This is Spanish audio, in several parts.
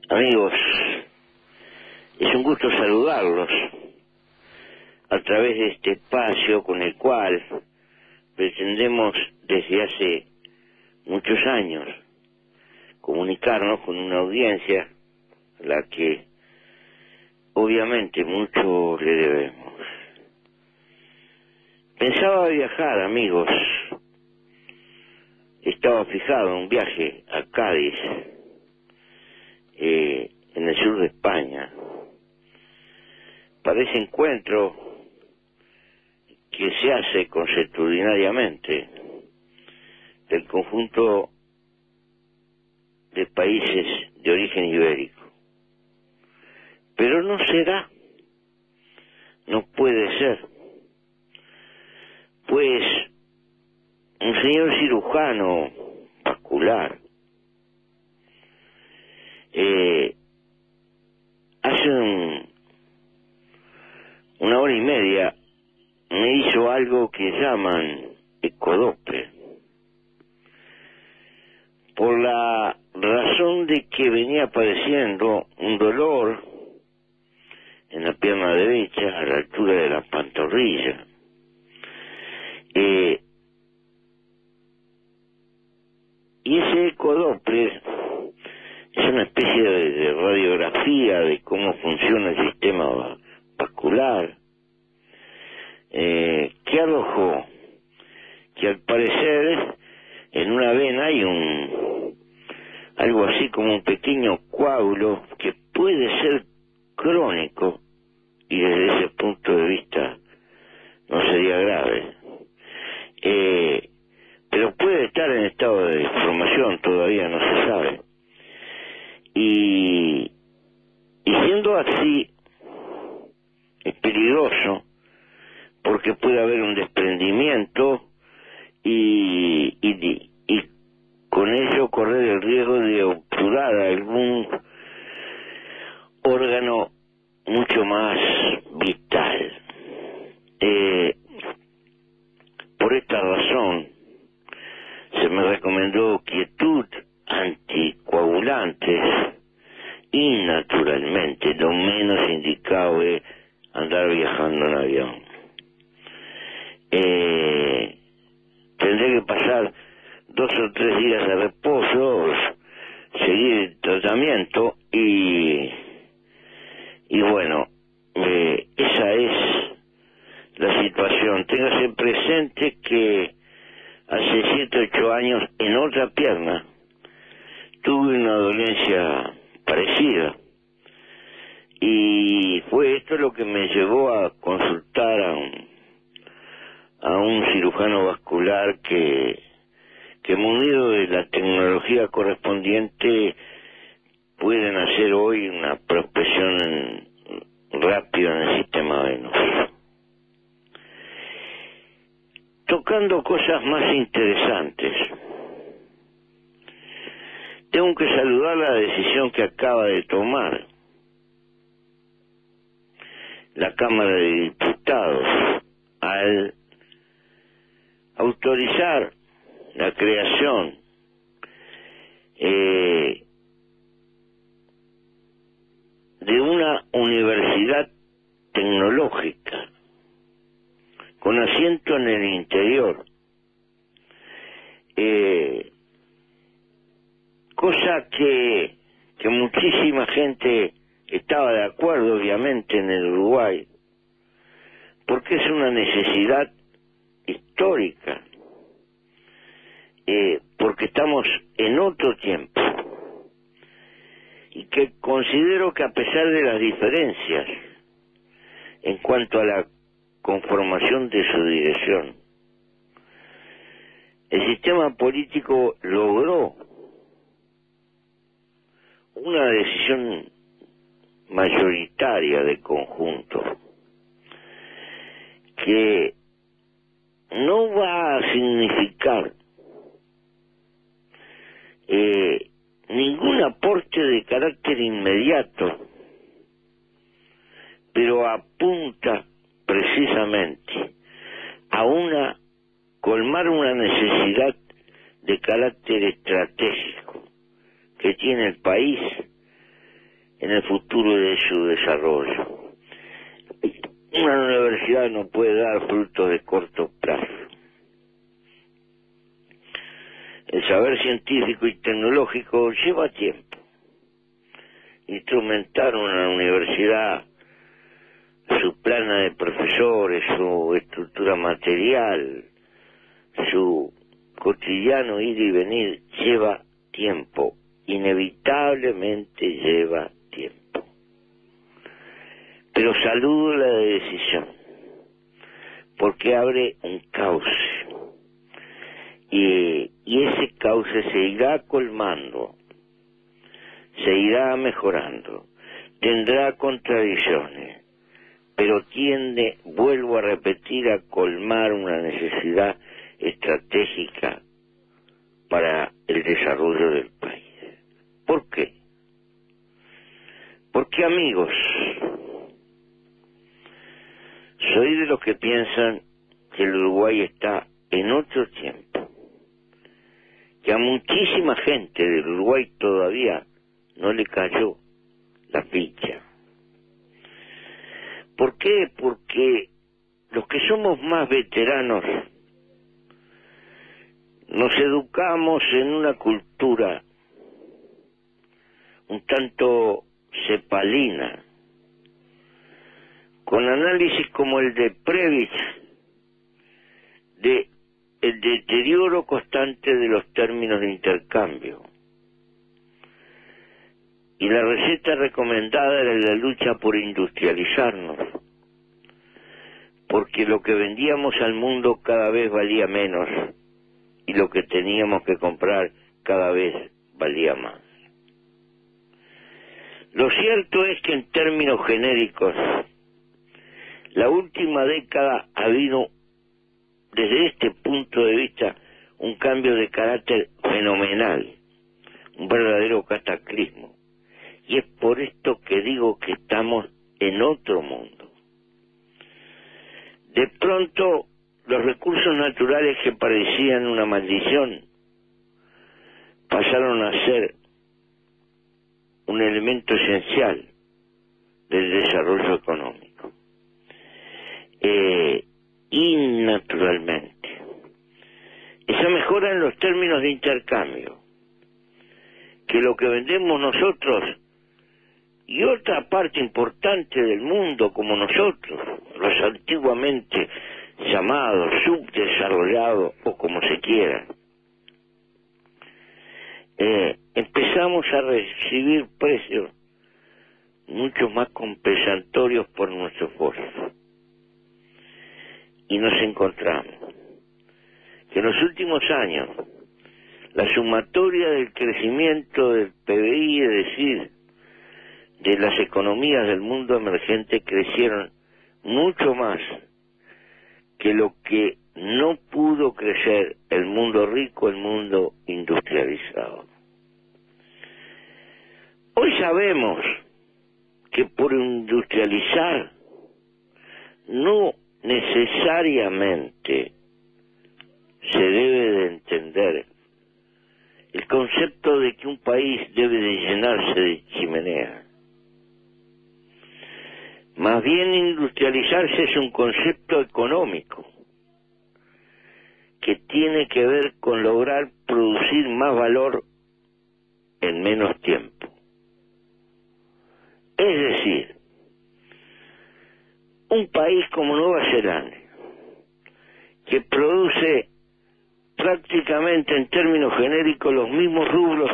Amigos, es un gusto saludarlos a través de este espacio con el cual pretendemos desde hace muchos años comunicarnos con una audiencia a la que obviamente mucho le debemos. Pensaba viajar, amigos. Estaba fijado en un viaje a Cádiz, en el sur de España, para ese encuentro que se hace consuetudinariamente del conjunto de países de origen ibérico. Pero no será, no puede ser, pues un señor cirujano vascular hace una hora y media me hizo algo que llaman ecodoppler, por la razón de que venía padeciendo un dolor en la pierna derecha a la altura de la pantorrilla. Y ese ecodoppler es una especie de radiografía de cómo funciona el sistema vascular, que arrojó que al parecer en una vena hay algo así como un pequeño coágulo que puede ser crónico y desde ese punto de vista no sería grave, pero puede estar en estado de formación, todavía no se sabe. Y siendo así, es peligroso, porque puede haber un desprendimiento y con ello correr el riesgo de obturar algún órgano mucho más vital. Por esta razón, se me recomendó quietud, anticoagulantes y naturalmente lo menos indicado es andar viajando en avión. Tendré que pasar 2 o 3 días de reposo, seguir el tratamiento y bueno, esa es la situación. Téngase presente que hace 7 o 8 años en otra pierna tuve una dolencia parecida y fue esto lo que me llevó a consultar a un cirujano vascular que munido de la tecnología correspondiente pueden hacer hoy una prospección rápida en el sistema venoso. Tocando cosas más interesantes, tengo que saludar la decisión que acaba de tomar la Cámara de Diputados al autorizar la creación de una universidad tecnológica con asiento en el interior, cosa que muchísima gente estaba de acuerdo, obviamente, en el Uruguay, porque es una necesidad histórica, porque estamos en otro tiempo, y que considero que a pesar de las diferencias en cuanto a la conformación de su dirección, el sistema político logró una decisión mayoritaria de conjunto que no va a significar ningún aporte de carácter inmediato, pero apunta precisamente a colmar una necesidad de carácter estratégico que tiene el país en el futuro de su desarrollo. Una universidad no puede dar frutos de corto plazo. El saber científico y tecnológico lleva tiempo. Instrumentar una universidad, su plana de profesores, su estructura material, su cotidiano ir y venir, lleva tiempo, inevitablemente lleva tiempo. Pero saludo la decisión, porque abre un cauce, y ese cauce se irá colmando, se irá mejorando, tendrá contradicciones, pero tiende, vuelvo a repetir, a colmar una necesidad estratégica para el desarrollo del país. ¿Por qué? Porque, amigos, soy de los que piensan que el Uruguay está en otro tiempo, que a muchísima gente del Uruguay todavía no le cayó la ficha. ¿Por qué? Porque los que somos más veteranos nos educamos en una cultura un tanto cepalina, con análisis como el de Previch, de el deterioro constante de los términos de intercambio. Y la receta recomendada era la lucha por industrializarnos, porque lo que vendíamos al mundo cada vez valía menos y lo que teníamos que comprar cada vez valía más. Lo cierto es que en términos genéricos, la última década ha habido, desde este punto de vista, un cambio de carácter fenomenal, un verdadero cataclismo. Y es por esto que digo que estamos en otro mundo. De pronto, los recursos naturales que parecían una maldición pasaron a ser un elemento esencial del desarrollo económico. Y naturalmente, esa mejora en los términos de intercambio, que lo que vendemos nosotros y otra parte importante del mundo como nosotros, los antiguamente llamados subdesarrollados o como se quiera, empezamos a recibir precios mucho más compensatorios por nuestro esfuerzo. Y nos encontramos que en los últimos años la sumatoria del crecimiento del PBI, es decir, de las economías del mundo emergente, crecieron mucho más que lo que no pudo crecer el mundo rico, el mundo industrializado. Hoy sabemos que por industrializar no necesariamente se debe de entender el concepto de que un país debe de llenarse de chimeneas. Más bien, industrializarse es un concepto económico que tiene que ver con lograr producir más valor en menos tiempo. Es decir, un país como Nueva Zelanda, que produce prácticamente en términos genéricos los mismos rubros,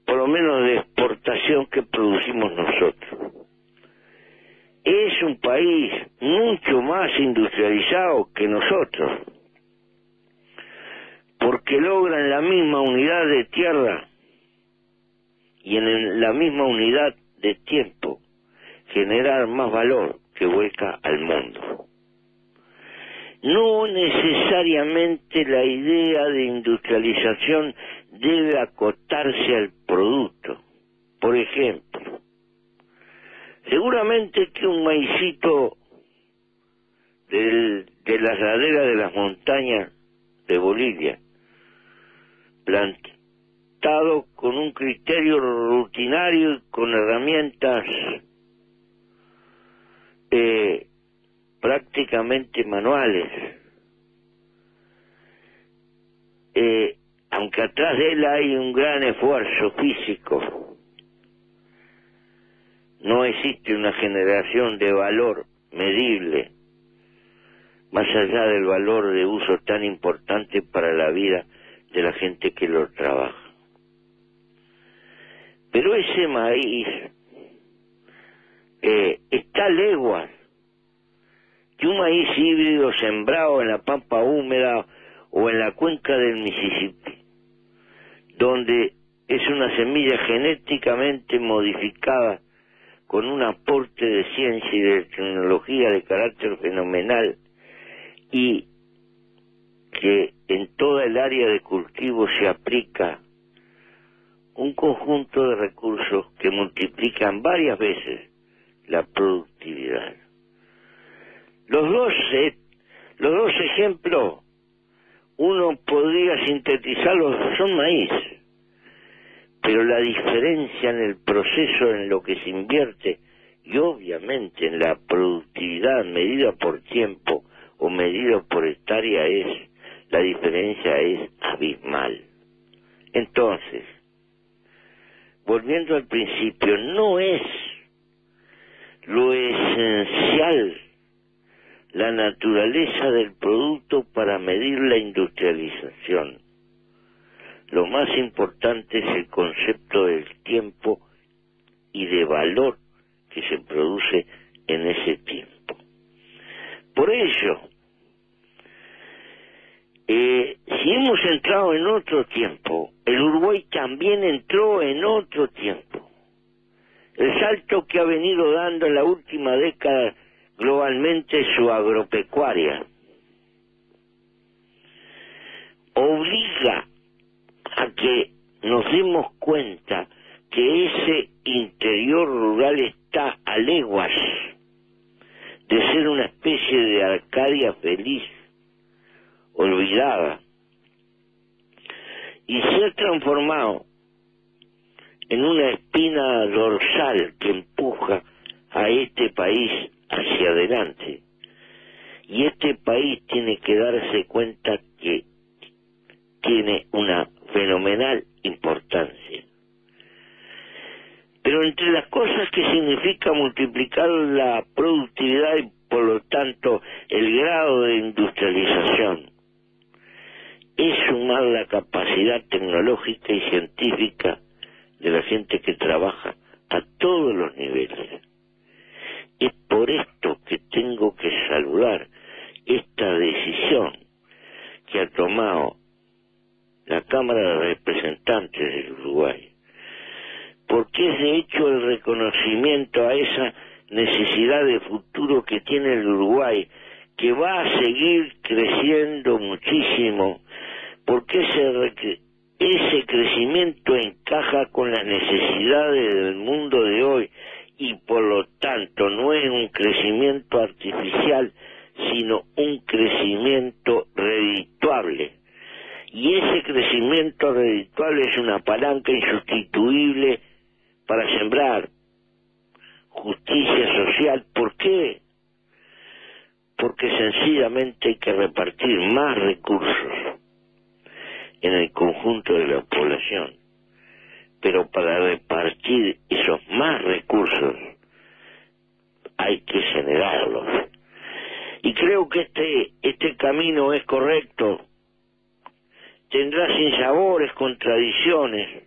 por lo menos de exportación, que producimos nosotros, es un país mucho más industrializado que nosotros, porque logra en la misma unidad de tierra y en la misma unidad de tiempo generar más valor que vuelca al mundo. No necesariamente la idea de industrialización debe acotarse al producto. Por ejemplo, seguramente que un maicito de las laderas de las montañas de Bolivia resultado con un criterio rutinario y con herramientas prácticamente manuales. Aunque atrás de él hay un gran esfuerzo físico, no existe una generación de valor medible, más allá del valor de uso tan importante para la vida de la gente que lo trabaja. Pero ese maíz está a leguas que un maíz híbrido sembrado en la pampa húmeda o en la cuenca del Mississippi, donde es una semilla genéticamente modificada con un aporte de ciencia y de tecnología de carácter fenomenal, y que en toda el área de cultivo se aplica un conjunto de recursos que multiplican varias veces la productividad. Los dos ejemplos, uno podría sintetizarlos, son maíz, pero la diferencia en el proceso en lo que se invierte y obviamente en la productividad medida por tiempo o medida por hectárea la diferencia es abismal. Entonces, volviendo al principio, no es lo esencial la naturaleza del producto para medir la industrialización. Lo más importante es el concepto del tiempo y de valor que se produce en ese tiempo. Por ello, si hemos entrado en otro tiempo, el Uruguay también entró en otro tiempo. El salto que ha venido dando en la última década globalmente su agropecuaria obliga a que nos demos cuenta que ese interior rural está a leguas de ser una especie de Arcadia feliz, olvidada, y se ha transformado en una espina dorsal que empuja a este país hacia adelante. Y este país tiene que darse cuenta que tiene una fenomenal importancia. Pero entre las cosas que significa multiplicar la productividad y por lo tanto el grado de industrialización, es sumar la capacidad tecnológica y científica de la gente que trabaja a todos los niveles. Es por esto que tengo que saludar esta decisión que ha tomado la Cámara de Representantes del Uruguay, porque es de hecho el reconocimiento a esa necesidad de futuro que tiene el Uruguay, que va a seguir creciendo muchísimo, porque ese crecimiento encaja con las necesidades del mundo de hoy y por lo tanto no es un crecimiento artificial, sino un crecimiento redituable. Y ese crecimiento redituable es una palanca insustituible para sembrar justicia social. ¿Por qué? Porque sencillamente hay que repartir más recursos en el conjunto de la población. Pero para repartir esos más recursos hay que generarlos. Y creo que este camino es correcto. Tendrá sinsabores, contradicciones,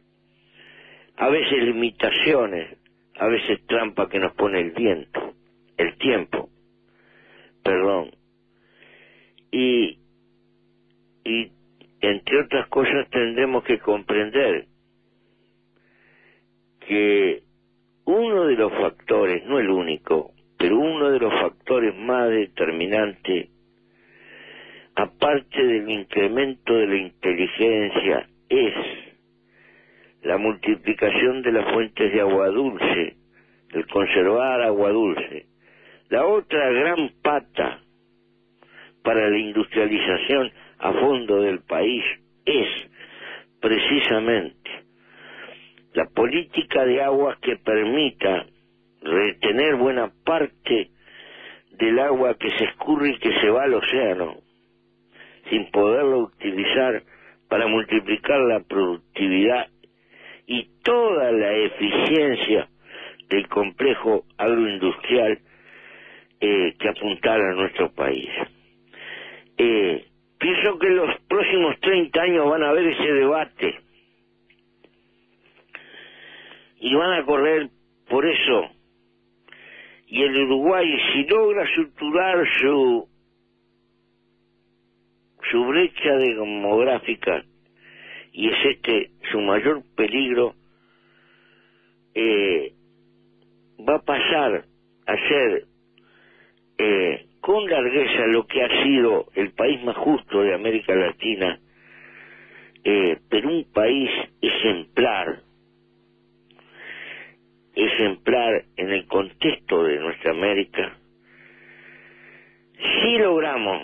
a veces limitaciones, a veces trampa que nos pone el tiempo, y entre otras cosas tendremos que comprender que uno de los factores, no el único, pero uno de los factores más determinantes, aparte del incremento de la inteligencia, es la multiplicación de las fuentes de agua dulce, el conservar agua dulce. La otra gran pata para la industrialización a fondo del país es precisamente la política de aguas que permita retener buena parte del agua que se escurre y que se va al océano, sin poderlo utilizar para multiplicar la productividad y toda la eficiencia del complejo agroindustrial que apuntala a nuestro país. Pienso que en los próximos 30 años van a haber ese debate y van a correr por eso. Y el Uruguay, si logra suturar su brecha demográfica, y es su mayor peligro, va a pasar a ser con largueza lo que ha sido el país más justo de América Latina, pero un país ejemplar en el contexto de nuestra América, si logramos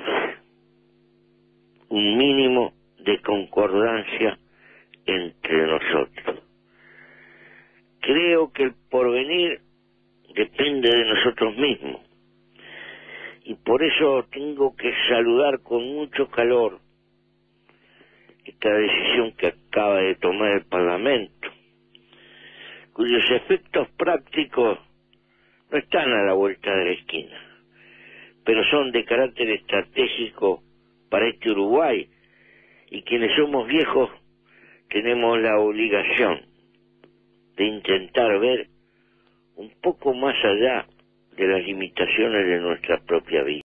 un mínimo de concordancia entre nosotros. Creo que el porvenir depende de nosotros mismos, y por eso tengo que saludar con mucho calor esta decisión que acaba de tomar el Parlamento, cuyos efectos prácticos no están a la vuelta de la esquina, pero son de carácter estratégico para este Uruguay, y quienes somos viejos tenemos la obligación de intentar ver un poco más allá de las limitaciones de nuestra propia vida.